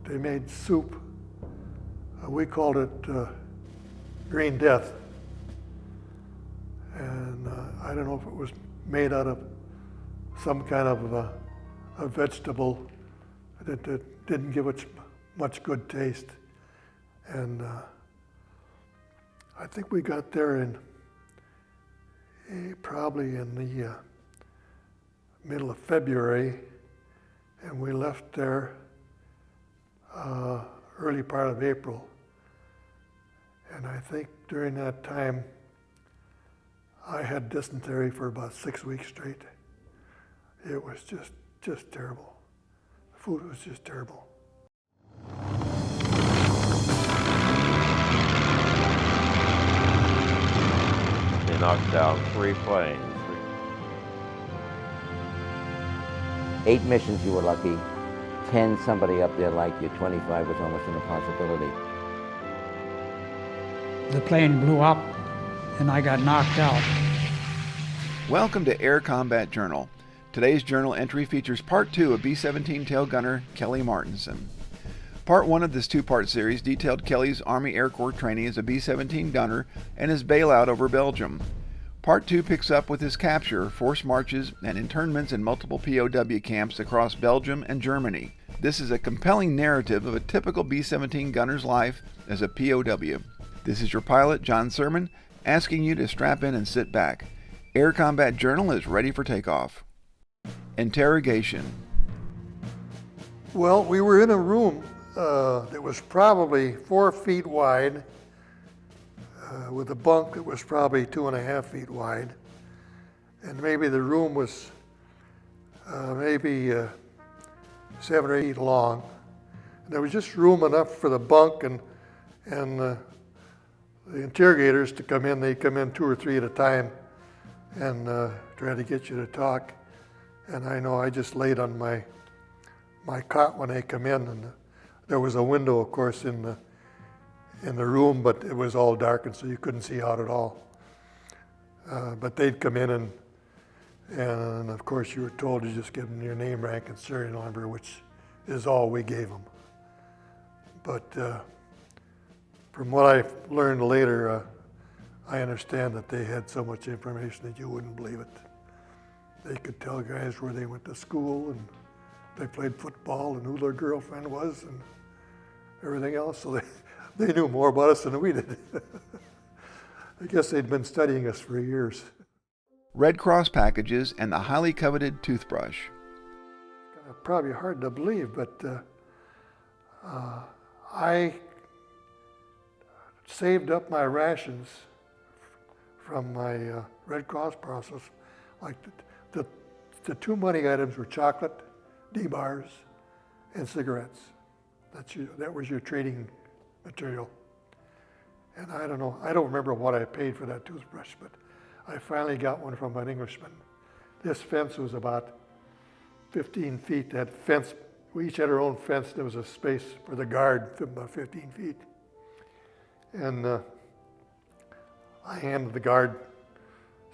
they made soup. We called it Green Death. And I don't know if it was made out of some kind of a vegetable that didn't give it much good taste. And I think we got there in probably in the middle of February, and we left there early part of April. And I think during that time, I had dysentery for about 6 weeks straight. It was just terrible. The food was just terrible. They knocked down 3 planes. 8 missions you were lucky, 10 somebody up there like you, 25 was almost an impossibility. The plane blew up and I got knocked out. Welcome to Air Combat Journal. Today's journal entry features Part 2 of B-17 tail gunner Kelly Martinson. Part 1 of this 2-part series detailed Kelly's Army Air Corps training as a B-17 gunner and his bailout over Belgium. Part 2 picks up with his capture, forced marches, and internments in multiple POW camps across Belgium and Germany. This is a compelling narrative of a typical B-17 gunner's life as a POW. This is your pilot, John Sermon, asking you to strap in and sit back. Air Combat Journal is ready for takeoff. Interrogation. Well, we were in a room that was probably 4 feet wide, with a bunk that was probably 2.5 feet wide, and maybe the room was maybe 7 or 8 feet long. And there was just room enough for the bunk and the interrogators to come in. They come in 2 or 3 at a time and try to get you to talk. And I know I just laid on my cot when they come in, and there was a window, of course, in the room, but it was all darkened, so you couldn't see out at all. But they'd come in, and of course you were told to just give them your name, rank, and serial number, which is all we gave them. But from what I learned later, I understand that they had so much information that you wouldn't believe it. They could tell guys where they went to school, and they played football, and who their girlfriend was, and everything else. So they knew more about us than we did. I guess they'd been studying us for years. Red Cross packages and the highly coveted toothbrush. Probably hard to believe, but I saved up my rations from my Red Cross process. Like the 2 money items were chocolate, D-bars, and cigarettes. That was your trading material. And I don't know, I don't remember what I paid for that toothbrush, but I finally got one from an Englishman. This fence was about 15 feet. That fence, we each had our own fence. There was a space for the guard about 15 feet. And I handed the guard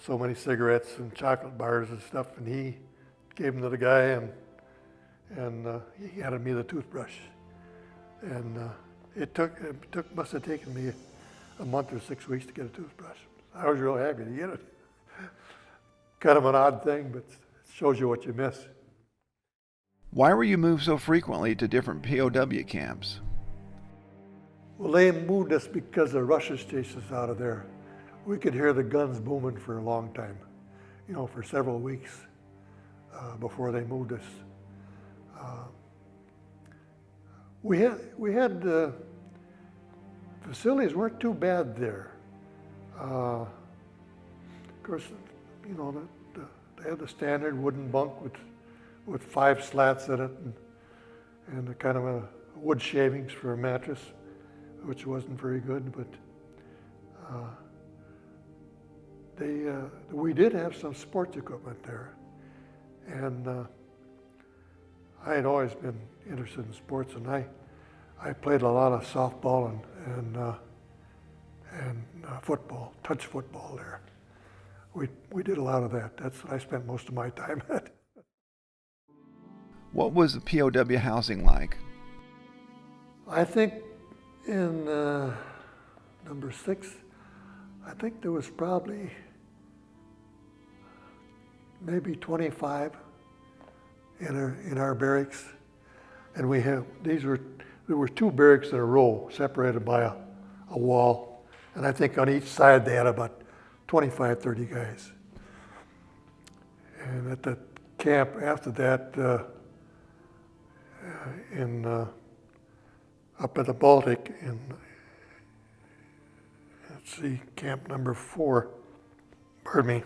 so many cigarettes and chocolate bars and stuff, and he gave them to the guy, and he handed me the toothbrush. And it must have taken me a month or 6 weeks to get a toothbrush. I was real happy to get it. Kind of an odd thing, but it shows you what you miss. Why were you moved so frequently to different POW camps? Well, they moved us because the Russians chased us out of there. We could hear the guns booming for a long time, for several weeks before they moved us. We had facilities weren't too bad there. Of course, they had the standard wooden bunk with 5 slats in it and a kind of a wood shavings for a mattress, which wasn't very good, but we did have some sports equipment there, and I had always been interested in sports, and I played a lot of softball and football, touch football there. We did a lot of that. That's what I spent most of my time at. What was the POW housing like? I think in number 6, I think there was probably maybe 25 in our barracks, and there were 2 barracks in a row separated by a wall, and I think on each side they had about 25, 30 guys. And at the camp after that, up at the Baltic in, let's see, camp number 4, pardon me,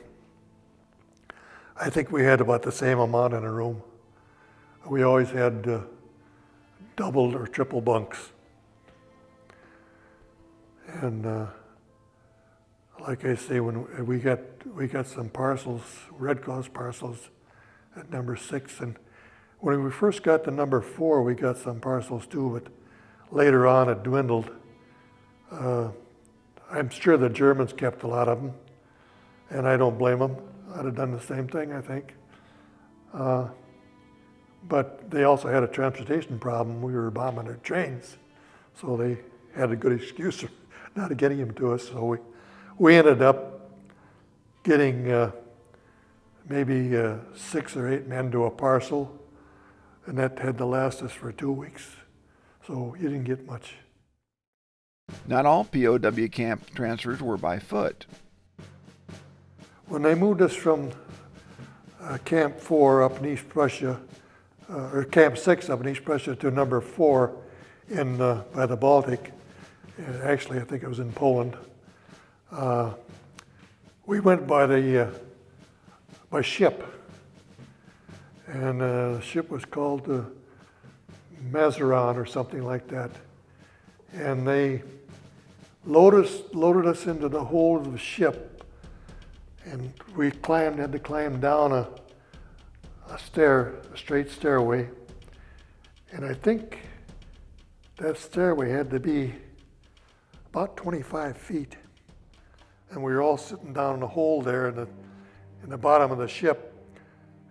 I think we had about the same amount in a room. We always had double or triple bunks. And like I say, when we got some parcels, Red Cross parcels at number 6, and when we first got to number 4, we got some parcels too, but later on it dwindled. I'm sure the Germans kept a lot of them, and I don't blame them. I'd have done the same thing, I think. But they also had a transportation problem. We were bombing their trains, so they had a good excuse for not getting them to us. So we ended up getting maybe 6 or 8 men to a parcel, and that had to last us for 2 weeks. So you didn't get much. Not all POW camp transfers were by foot. When they moved us from Camp 4 up in East Prussia, or Camp 6 up in East Prussia to number 4 by the Baltic, actually I think it was in Poland, we went by ship, and the ship was called Mazarin or something like that, and they loaded us into the hold of the ship. And we had to climb down a straight stairway. And I think that stairway had to be about 25 feet. And we were all sitting down in the hold there in the bottom of the ship.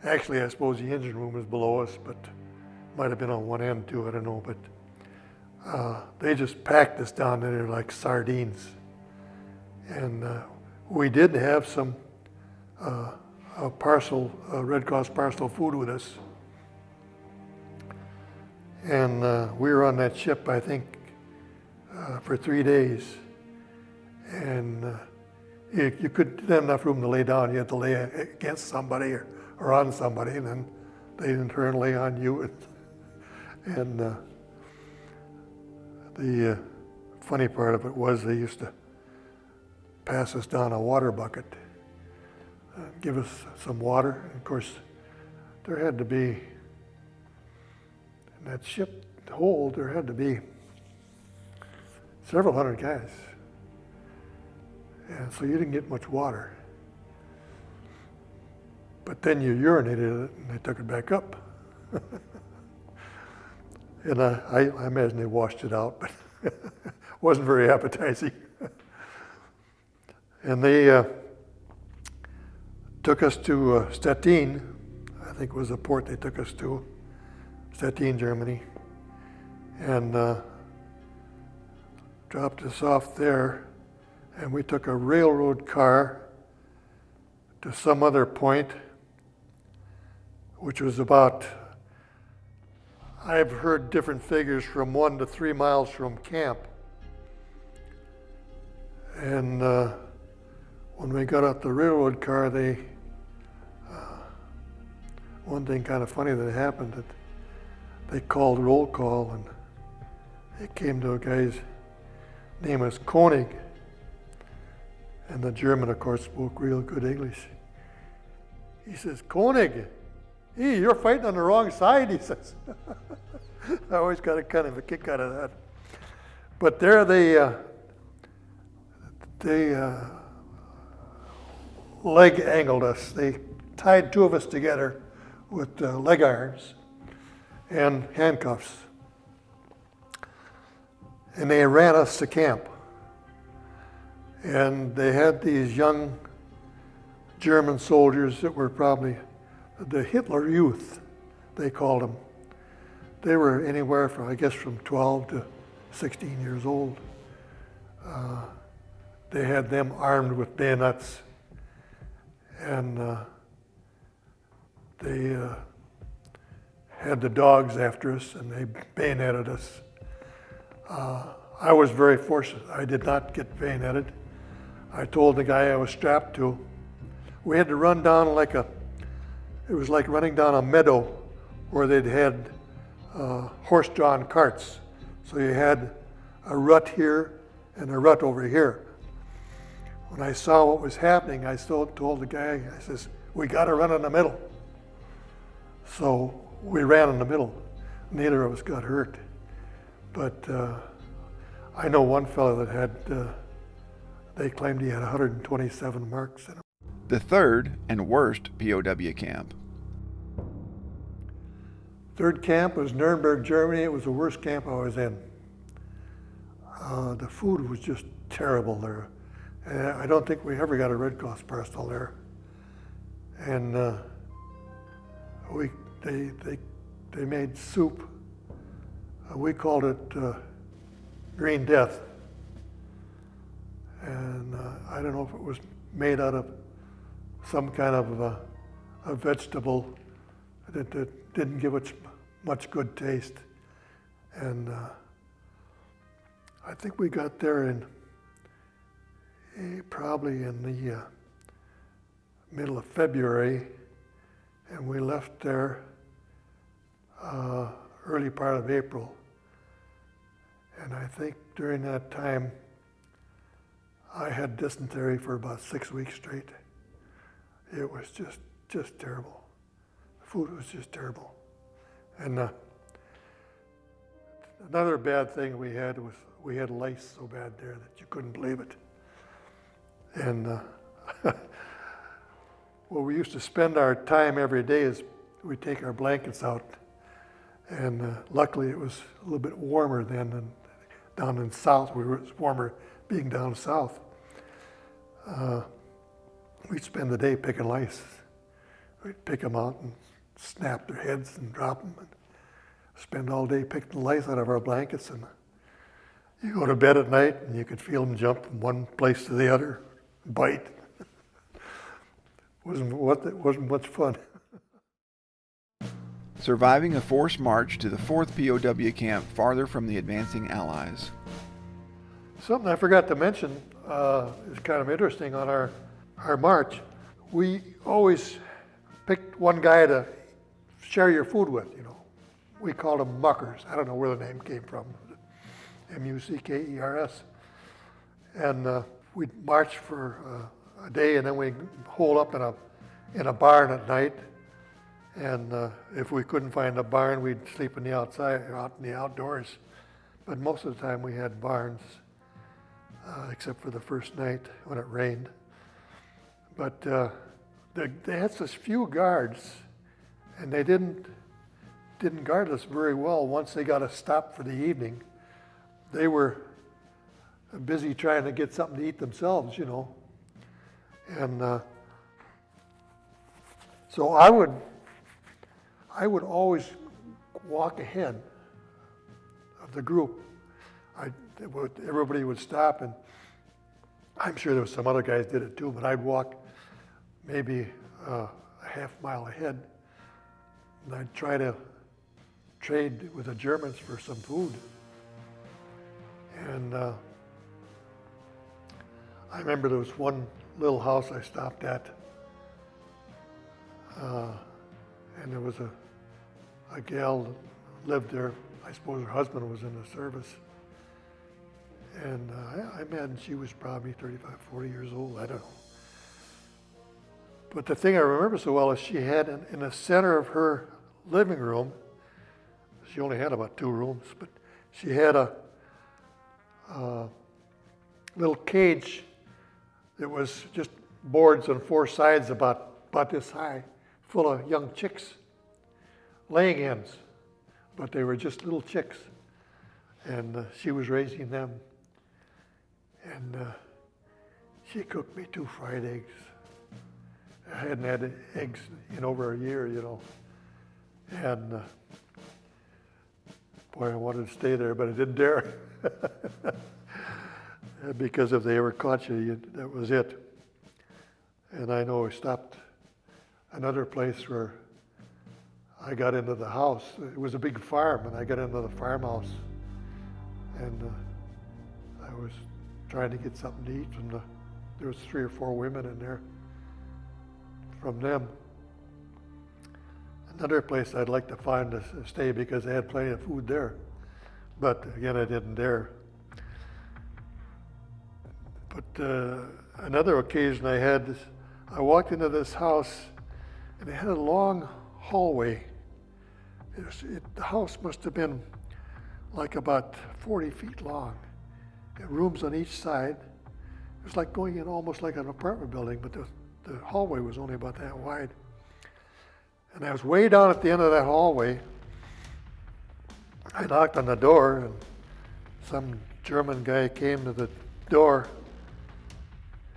Actually, I suppose the engine room was below us, but might have been on one end too, I don't know. But they just packed us down there like sardines. And we did have some Red Cross parcel food with us. And we were on that ship, I think, for 3 days. And you didn't have enough room to lay down. You had to lay against somebody or on somebody, and then they'd in turn lay on you. And the funny part of it was they used to pass us down a water bucket, give us some water. And of course, there had to be, in that ship hold, there had to be several hundred guys. And so you didn't get much water. But then you urinated it and they took it back up. And I imagine they washed it out, but it wasn't very appetizing. And they took us to Stettin, I think was the port they took us to, Stettin, Germany, and dropped us off there. And we took a railroad car to some other point, which was about, I've heard different figures, from 1 to 3 miles from camp. And when we got out the railroad car, one thing kind of funny that happened, that they called roll call, and it came to a guy's name was Koenig. And the German, of course, spoke real good English. He says, "Koenig, hey, you're fighting on the wrong side," he says. I always got a kind of a kick out of that. But there they leg angled us. They tied 2 of us together with leg irons and handcuffs. And they ran us to camp. And they had these young German soldiers that were probably the Hitler Youth, they called them. They were anywhere from, I guess, from 12 to 16 years old. They had them armed with bayonets, and they had the dogs after us, and they bayoneted us. I was very fortunate. I did not get bayoneted. I told the guy I was strapped to, we had to run down it was like running down a meadow where they'd had horse-drawn carts. So you had a rut here and a rut over here. When I saw what was happening, I told the guy, I says, we got to run in the middle. So we ran in the middle. Neither of us got hurt. But I know one fellow that had, they claimed he had 127 marks in him. The third and worst POW camp. Third camp was Nuremberg, Germany. It was the worst camp I was in. The food was just terrible there. And I don't think we ever got a Red Cross parcel there. And they made soup. We called it Green Death. And I don't know if it was made out of some kind of a vegetable that didn't give it much good taste. And I think we got there in probably in the middle of February, and we left there early part of April. And I think during that time, I had dysentery for about 6 weeks straight. It was just terrible. The food was just terrible. And another bad thing we had was we had lice so bad there that you couldn't believe it. And where we used to spend our time every day is we'd take our blankets out, and luckily it was a little bit warmer then than down in south. It was warmer being down south. We'd spend the day picking lice. We'd pick them out and snap their heads and drop them, and spend all day picking the lice out of our blankets. And you go to bed at night and you could feel them jump from one place to the other, bite. Wasn't much fun. Surviving a forced march to the fourth POW camp farther from the advancing Allies. Something I forgot to mention is kind of interesting on our march. We always picked one guy to share your food with, you know. We called them muckers. I don't know where the name came from. M-U-C-K-E-R-S. And we'd march for a day, and then we'd hole up in a barn at night. And if we couldn't find a barn, we'd sleep in the outside, out in the outdoors. But most of the time we had barns, except for the first night when it rained. But they had such few guards, and they didn't guard us very well. Once they got us stopped for the evening, they were busy trying to get something to eat themselves, you know. And so I would always walk ahead of the group. Everybody would stop, and I'm sure there was some other guys did it too, but I'd walk maybe a half mile ahead, and I'd try to trade with the Germans for some food. And I remember there was one little house I stopped at, and there was a gal that lived there. I suppose her husband was in the service. And I imagine she was probably 35, 40 years old, I don't know. But the thing I remember so well is she had in the center of her living room, she only had about 2 rooms, but she had a little cage that was just boards on 4 sides about this high, full of young chicks, laying hens, but they were just little chicks. And she was raising them. And she cooked me 2 fried eggs. I hadn't had eggs in over a year, you know. And Boy, I wanted to stay there, but I didn't dare. Because if they ever caught you, that was it. And I know we stopped another place where I got into the house. It was a big farm, and I got into the farmhouse. And I was trying to get something to eat from there was 3 or 4 women in there from them. Another place I'd like to find to stay because they had plenty of food there. But again, I didn't dare. But another occasion I had, is I walked into this house and it had a long hallway. The house must have been like about 40 feet long. And rooms on each side. It was like going in almost like an apartment building, but the hallway was only about that wide. And I was way down at the end of that hallway. I knocked on the door, and some German guy came to the door,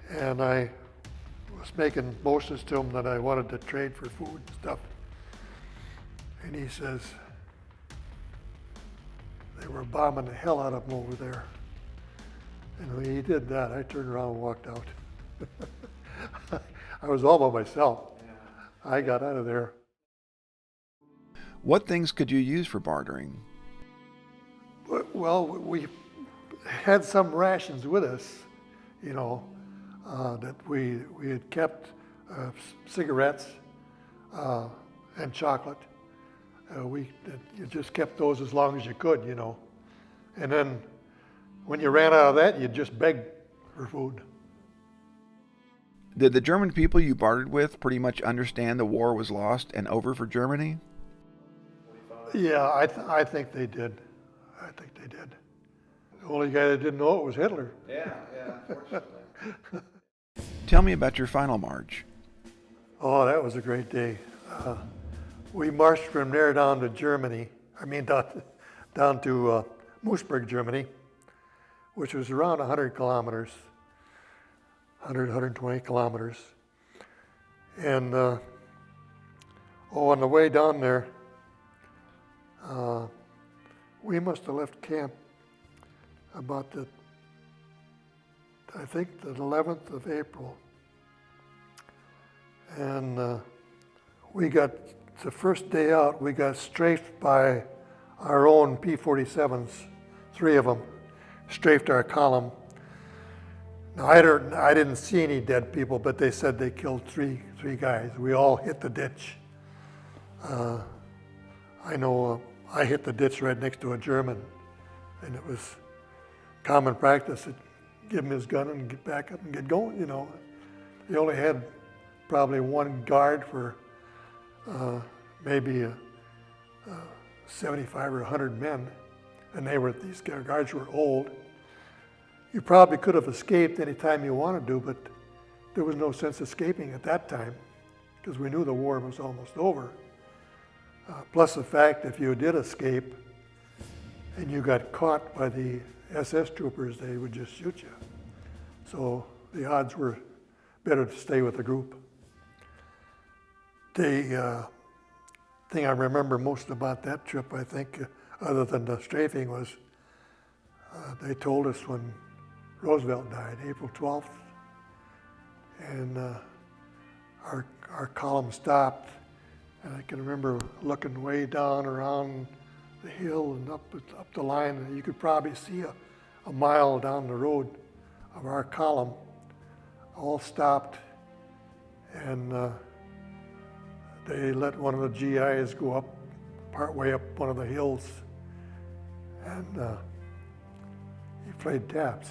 and I was making motions to him that I wanted to trade for food and stuff. And he says, they were bombing the hell out of him over there. And when he did that, I turned around and walked out. I was all by myself. I got out of there. What things could you use for bartering? Well, we had some rations with us, that we had kept, cigarettes and chocolate. You just kept those as long as you could, And then when you ran out of that, you'd just beg for food. Did the German people you bartered with pretty much understand the war was lost and over for Germany? Yeah, I think they did. I think they did. The only guy that didn't know it was Hitler. Yeah, unfortunately. Tell me about your final march. Oh, that was a great day. We marched from there down to Germany. Down to Moosburg, Germany, which was around 100 kilometers, 120 kilometers. And on the way down there, we must have left camp about the 11th of April. And we got, the first day out, we got strafed by our own P-47s, 3 of them, strafed our column. Now, I didn't see any dead people, but they said they killed three guys. We all hit the ditch. I know I hit the ditch right next to a German, and it was common practice to give him his gun and get back up and get going, He only had probably one guard for maybe 75 or 100 men, and these guards were old. You probably could have escaped any time you wanted to, but there was no sense escaping at that time because we knew the war was almost over. Plus the fact if you did escape and you got caught by the SS troopers, they would just shoot you. So the odds were better to stay with the group. The thing I remember most about that trip, I think, other than the strafing, was they told us when Roosevelt died, April 12th, and our column stopped, and I can remember looking way down around the hill and up the line, and you could probably see a mile down the road of our column, all stopped, and they let one of the GIs go up, partway up one of the hills, and he played taps.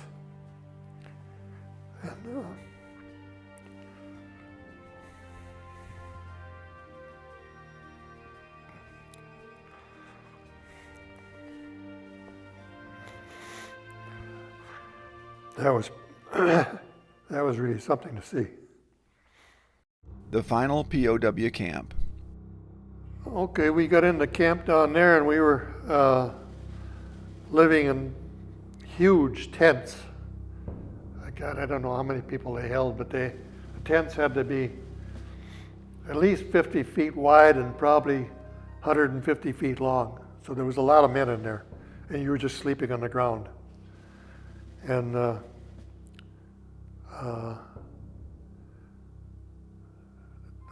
And that was really something to see. The final POW camp. Okay, we got into camp down there, and we were living in huge tents. God, I don't know how many people they held, but the tents had to be at least 50 feet wide and probably 150 feet long. So there was a lot of men in there, and you were just sleeping on the ground. And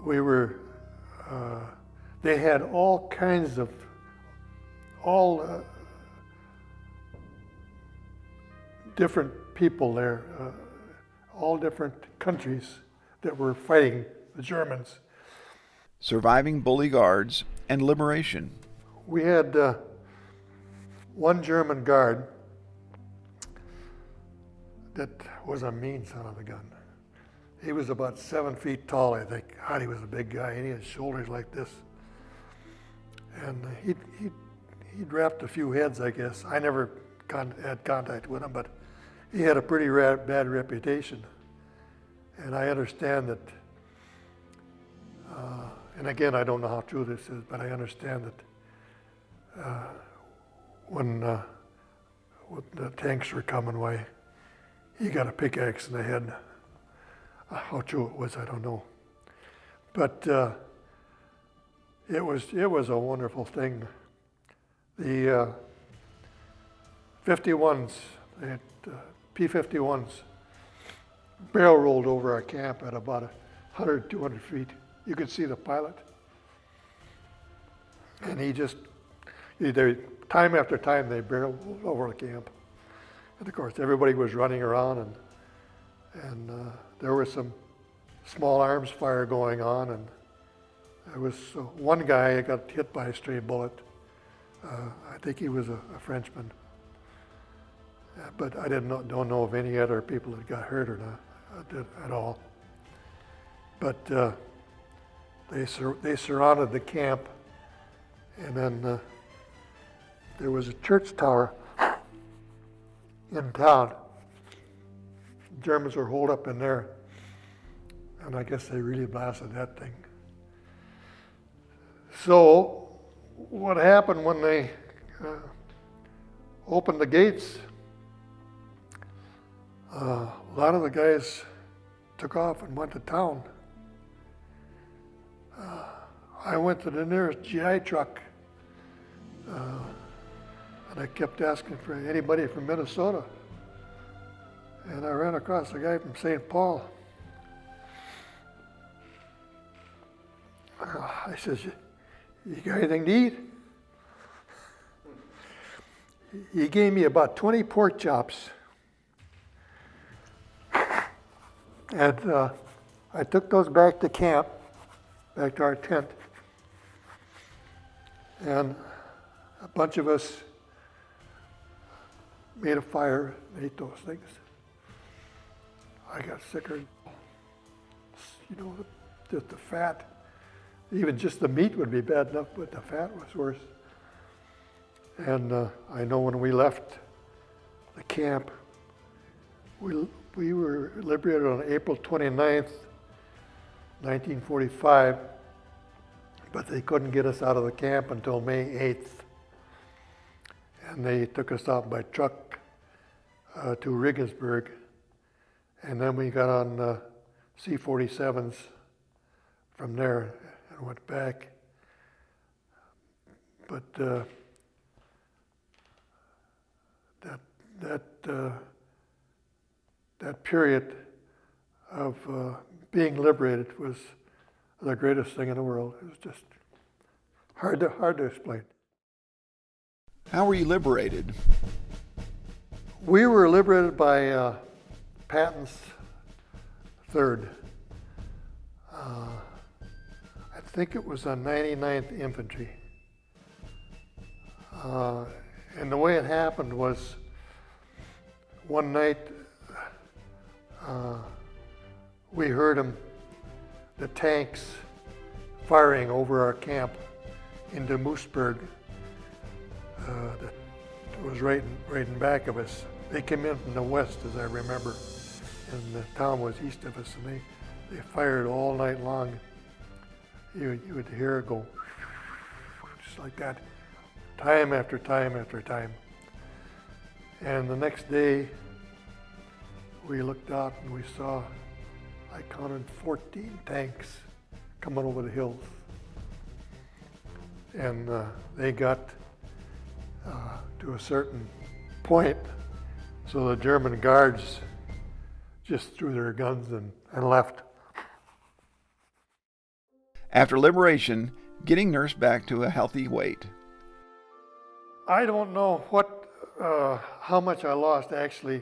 we were, they had all kinds of, different people there, all different countries that were fighting the Germans. Surviving bully guards and liberation. We had one German guard that was a mean son of a gun. He was about 7 feet tall, I think. God, he was a big guy, and he had shoulders like this. And he'd wrapped a few heads, I guess. I never had contact with him, but he had a pretty bad reputation. And I understand that, and again, I don't know how true this is, but I understand that when the tanks were coming by, he got a pickaxe in the head. How true it was, I don't know. But it was a wonderful thing. The 51s, they had P-51s, barrel rolled over our camp at about 100, 200 feet. You could see the pilot. And time after time, they barrel rolled over the camp. And of course, everybody was running around, and there was some small arms fire going on, and there was one guy that got hit by a stray bullet. I think he was a Frenchman, but I don't know of any other people that got hurt or not at all. But they surrounded the camp, and then there was a church tower in town. Germans were holed up in there, and I guess they really blasted that thing. So what happened when they opened the gates, a lot of the guys took off and went to town. I went to the nearest GI truck, and I kept asking for anybody from Minnesota. And I ran across a guy from St. Paul. I says, you got anything to eat? He gave me about 20 pork chops. And I took those back to camp, back to our tent. And a bunch of us made a fire and ate those things. I got sicker. Just the fat. Even just the meat would be bad enough, but the fat was worse. And I know when we left the camp, we were liberated on April 29th, 1945, but they couldn't get us out of the camp until May 8th. And they took us out by truck to Regensburg. And then we got on C-47s from there and went back. But that period of being liberated was the greatest thing in the world. It was just hard to explain. How were you liberated? We were liberated by Patton's 3rd. I think it was on 99th Infantry. And the way it happened was one night we heard the tanks firing over our camp into Moosburg. That was right in back of us. They came in from the west, as I remember, and the town was east of us, and they fired all night long. You would hear it go just like that, time after time after time. And the next day, we looked out and we saw, I counted 14 tanks coming over the hills. And they got to a certain point, so the German guards just threw their guns and left. After liberation, getting Nurse back to a healthy weight. I don't know how much I lost actually.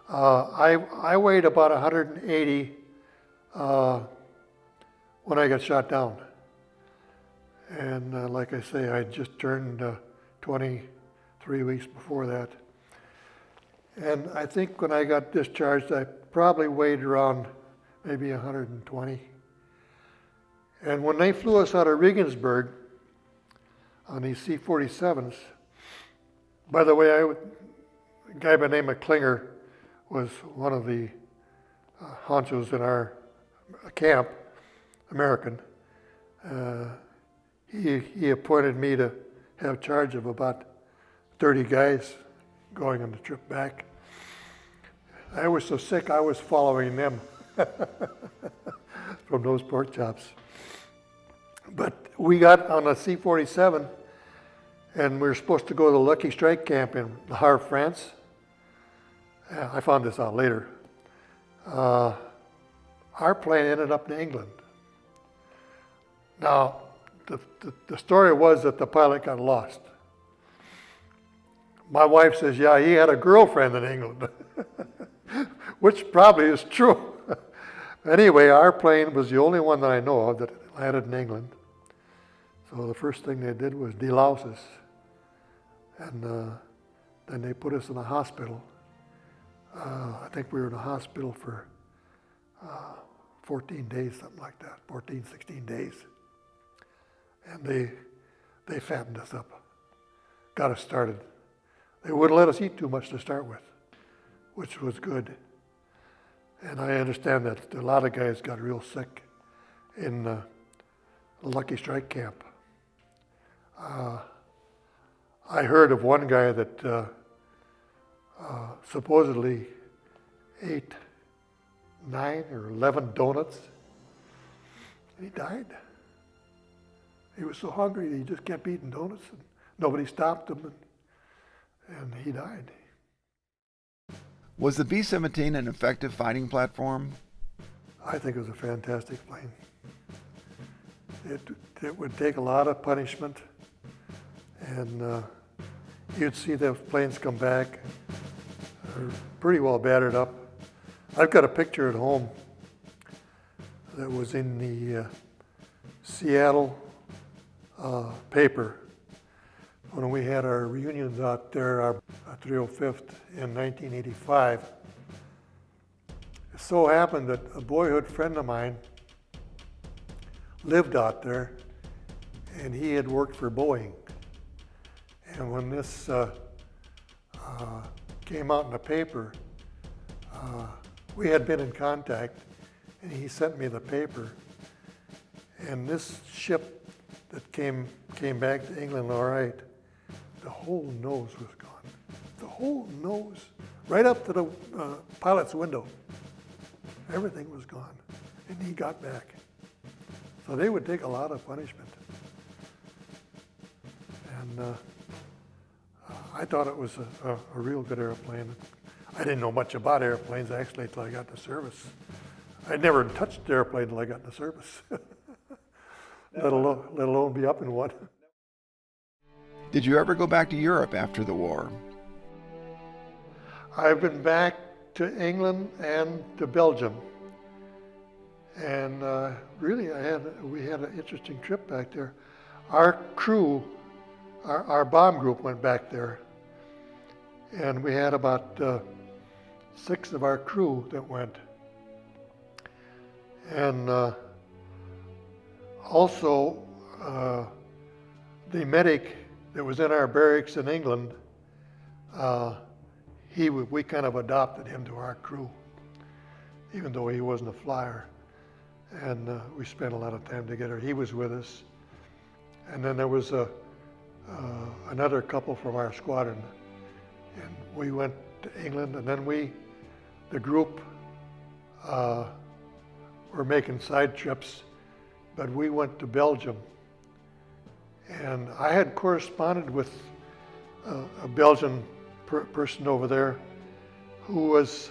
I weighed about 180 when I got shot down. And like I say, I just turned 23 weeks before that. And I think when I got discharged, I probably weighed around maybe 120. And when they flew us out of Regensburg on these C-47s, by the way, a guy by the name of Klinger was one of the honchos in our camp, American. He appointed me to have charge of about 30 guys going on the trip back. I was so sick, I was following them from those pork chops. But we got on a C-47, and we were supposed to go to the Lucky Strike camp in Le Havre, France. I found this out later. Our plane ended up in England. Now, the story was that the pilot got lost. My wife says, yeah, he had a girlfriend in England, which probably is true. Anyway, our plane was the only one that I know of that landed in England. So the first thing they did was delouse us. And then they put us in a hospital. I think we were in a hospital for 14 days, something like that, 14, 16 days. And they fattened us up, got us started. They wouldn't let us eat too much to start with, which was good. And I understand that a lot of guys got real sick in the Lucky Strike camp. I heard of one guy that supposedly ate 9 or 11 donuts. He died. He was so hungry that he just kept eating donuts, and nobody stopped him, and he died. Was the B-17 an effective fighting platform? I think it was a fantastic plane. It would take a lot of punishment, and you'd see those planes come back. They're pretty well battered up. I've got a picture at home that was in the Seattle paper when we had our reunions out there, our 305th in 1985. It so happened that a boyhood friend of mine lived out there, and he had worked for Boeing. And when this came out in the paper, we had been in contact, and he sent me the paper. And this ship that came back to England all right, the whole nose was gone. The whole nose, right up to the pilot's window. Everything was gone, and he got back. So they would take a lot of punishment. And I thought it was a real good airplane. I didn't know much about airplanes actually until I got to service. I'd never touched the airplane until I got into service, let alone be up in one. Did you ever go back to Europe after the war? I've been back to England and to Belgium. And really, we had an interesting trip back there. Our crew, our bomb group went back there. And we had about 6 of our crew that went. And also, the medic that was in our barracks in England, we kind of adopted him to our crew, even though he wasn't a flyer. And we spent a lot of time together. He was with us. And then there was another couple from our squadron. And we went to England, and then the group were making side trips, but we went to Belgium. And I had corresponded with a Belgian person over there who was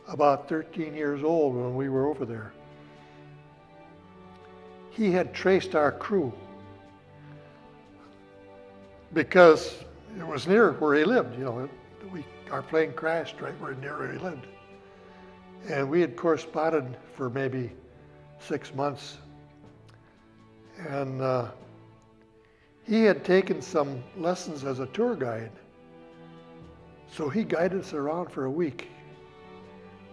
about 13 years old when we were over there. He had traced our crew because it was near where he lived. You know, our plane crashed right near where he lived. And we had corresponded for maybe 6 months. And he had taken some lessons as a tour guide. So he guided us around for a week,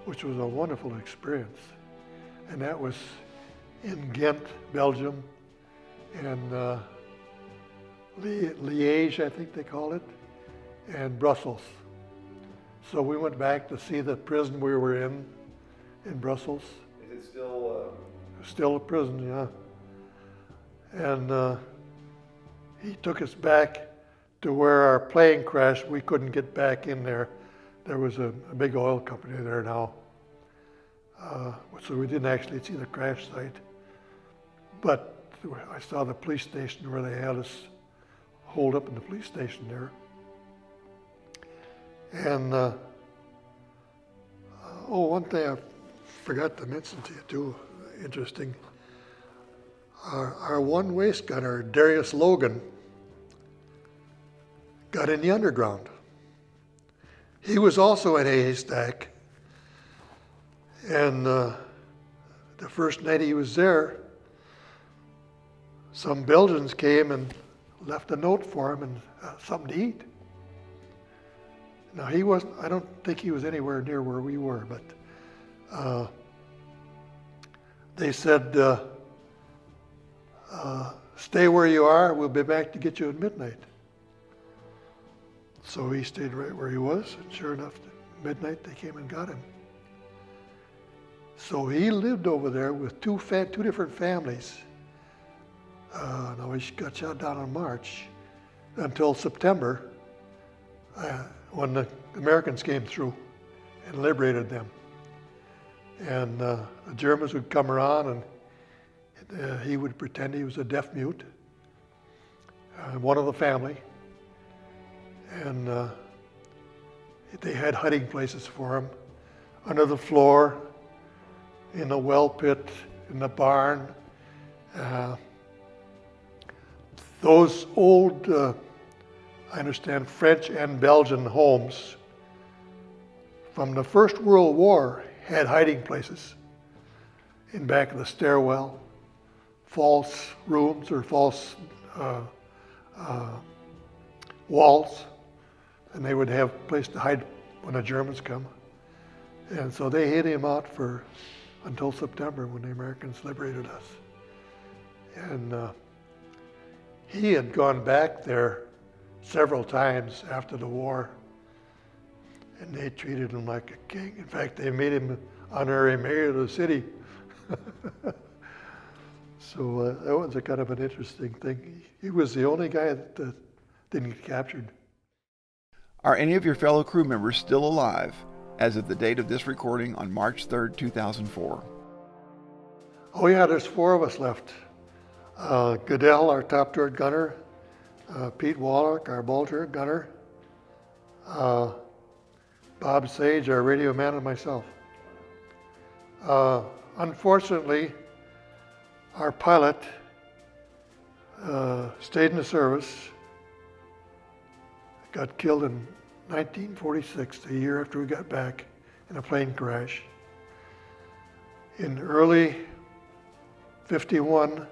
which was a wonderful experience. And that was in Ghent, Belgium, and Liège, I think they call it, and Brussels. So we went back to see the prison we were in Brussels. Is it still? Still a prison, yeah. And he took us back to where our plane crashed. We couldn't get back in there. There was a big oil company there now. So we didn't actually see the crash site. But I saw the police station where they had us holed up in the police station there. And one thing I forgot to mention to you too, interesting. Our one waist gunner, Darius Logan, got in the underground. He was also in a haystack. And the first night he was there, some Belgians came and left a note for him and something to eat. Now I don't think he was anywhere near where we were, but they said, stay where you are, we'll be back to get you at midnight. So he stayed right where he was, and sure enough, at midnight they came and got him. So he lived over there with two different families. Now he got shot down in March until September, when the Americans came through and liberated them. And the Germans would come around and he would pretend he was a deaf mute, one of the family. And they had hiding places for him, under the floor, in the well pit, in the barn. Those old, I understand, French and Belgian homes from the First World War had hiding places in back of the stairwell, false rooms or false walls, and they would have a place to hide when the Germans come. And so they hid him out until September when the Americans liberated us. And he had gone back there several times after the war, and they treated him like a king. In fact, they made him honorary mayor of the city. So that was a kind of an interesting thing. He was the only guy that didn't get captured. Are any of your fellow crew members still alive as of the date of this recording on March 3rd, 2004? Oh yeah, there's 4 of us left. Goodell, our top turret gunner, Pete Wallach, our ball turret gunner, Bob Sage, our radio man, and myself. Unfortunately, our pilot stayed in the service, got killed in 1946, a year after we got back, in a plane crash. In early 51,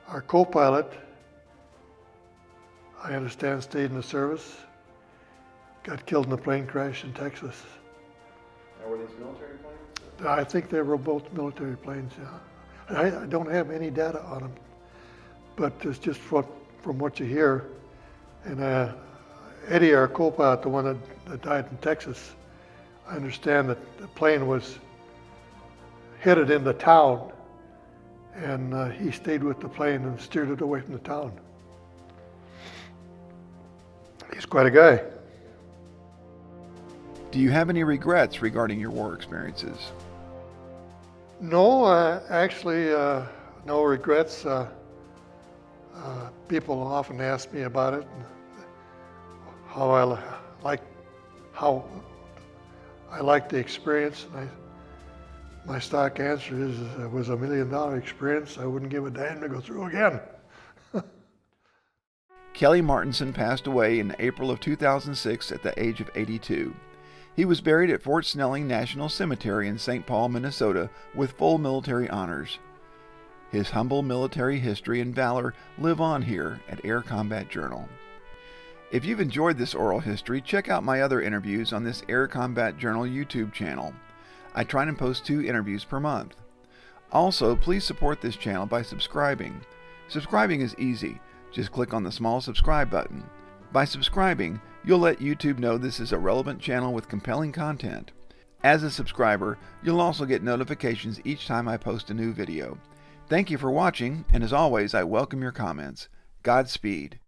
our co-pilot, I understand, stayed in the service, got killed in a plane crash in Texas. Now, were these military planes? I think they were both military planes, yeah. I don't have any data on them, but it's just from what you hear. And Eddie, our co-pilot, the one that died in Texas, I understand that the plane was headed into town, and he stayed with the plane and steered it away from the town. He's quite a guy. Do you have any regrets regarding your war experiences? No, actually, no regrets. People often ask me about it. how like how I liked the experience. My stock answer is it was $1 million experience. I wouldn't give a damn to go through again. Kelly Martinson passed away in April of 2006 at the age of 82. He was buried at Fort Snelling National Cemetery in St. Paul, Minnesota, with full military honors. His humble military history and valor live on here at Air Combat Journal. If you've enjoyed this oral history, check out my other interviews on this Air Combat Journal YouTube channel. I try and post 2 interviews per month. Also, please support this channel by subscribing. Subscribing is easy. Just click on the small subscribe button. By subscribing, you'll let YouTube know this is a relevant channel with compelling content. As a subscriber, you'll also get notifications each time I post a new video. Thank you for watching, and as always, I welcome your comments. Godspeed.